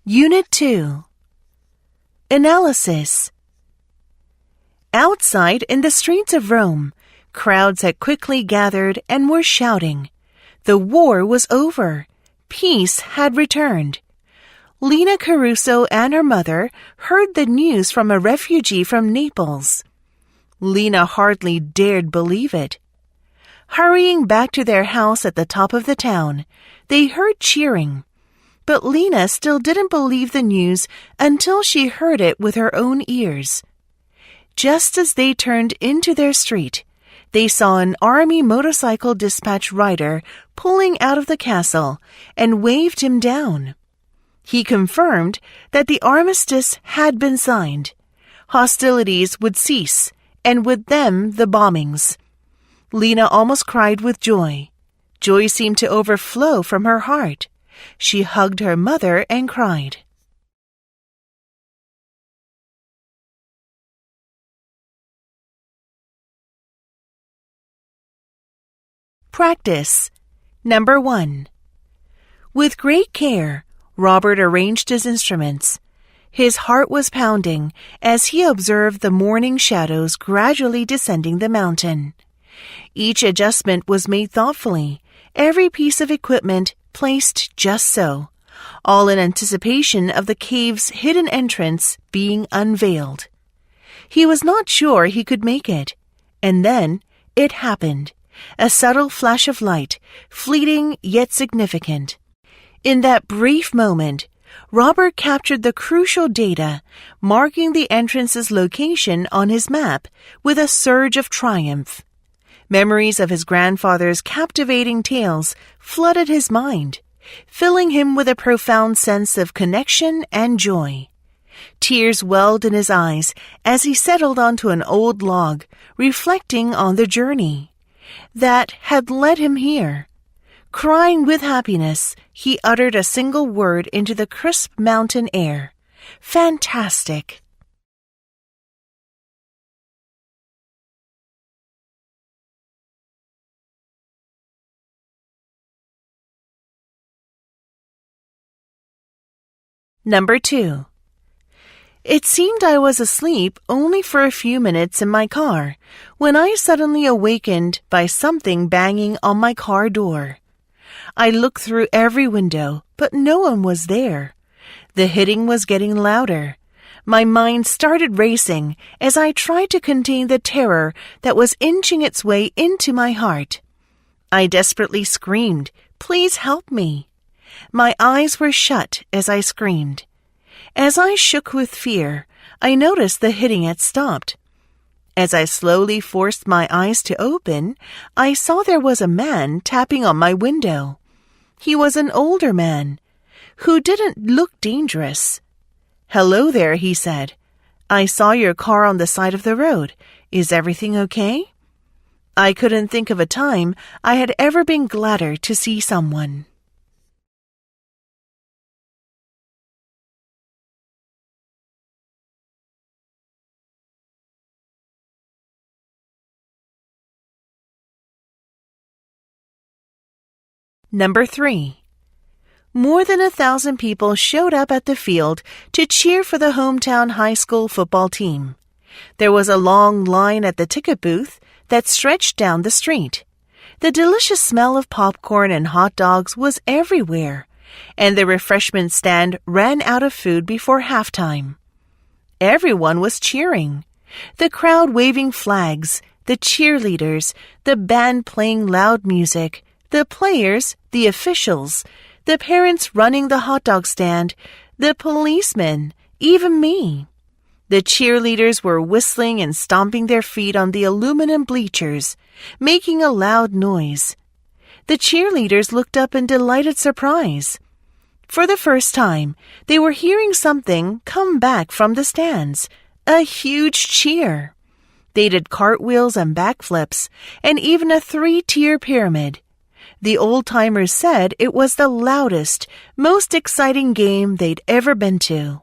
Unit 2. Analysis. Outside in the streets of Rome, crowds had quickly gathered and were shouting. The war was over. Peace had returned. Lina Caruso and her mother heard the news from a refugee from Naples. Lina hardly dared believe it. Hurrying back to their house at the top of the town, they heard cheering. But Lina still didn't believe the news until she heard it with her own ears. Just as they turned into their street, they saw an army motorcycle dispatch rider pulling out of the castle and waved him down. He confirmed that the armistice had been signed. Hostilities would cease, and with them the bombings. Lina almost cried with joy. Joy seemed to overflow from her heart. She hugged her mother and cried. Practice. Number 1. With great care, Robert arranged his instruments. His heart was pounding as he observed the morning shadows gradually descending the mountain. Each adjustment was made thoughtfully, every piece of equipment placed just so, all in anticipation of the cave's hidden entrance being unveiled. He was not sure he could make it, and then it happened, a subtle flash of light, fleeting yet significant. In that brief moment, Robert captured the crucial data, marking the entrance's location on his map with a surge of triumph. Memories of his grandfather's captivating tales flooded his mind, filling him with a profound sense of connection and joy. Tears welled in his eyes as he settled onto an old log, reflecting on the journey that had led him here. Crying with happiness, he uttered a single word into the crisp mountain air. Fantastic! Number 2. It seemed I was asleep only for a few minutes in my car when I suddenly awakened by something banging on my car door. I looked through every window, but no one was there. The hitting was getting louder. My mind started racing as I tried to contain the terror that was inching its way into my heart. I desperately screamed, "Please help me." My eyes were shut as I screamed. As I shook with fear, I noticed the hitting had stopped. As I slowly forced my eyes to open, I saw there was a man tapping on my window. He was an older man, who didn't look dangerous. "Hello there," he said. "I saw your car on the side of the road. Is everything okay?" I couldn't think of a time I had ever been gladder to see someone. Number 3. More than 1,000 people showed up at the field to cheer for the hometown high school football team. There was a long line at the ticket booth that stretched down the street. The delicious smell of popcorn and hot dogs was everywhere, and the refreshment stand ran out of food before halftime. Everyone was cheering. The crowd waving flags, the cheerleaders, the band playing loud music, the players, the officials, the parents running the hot dog stand, the policemen, even me. The cheerleaders were whistling and stomping their feet on the aluminum bleachers, making a loud noise. The cheerleaders looked up in delighted surprise. For the first time, they were hearing something come back from the stands, a huge cheer. They did cartwheels and backflips, and even a 3-tier pyramid. The old-timers said it was the loudest, most exciting game they'd ever been to.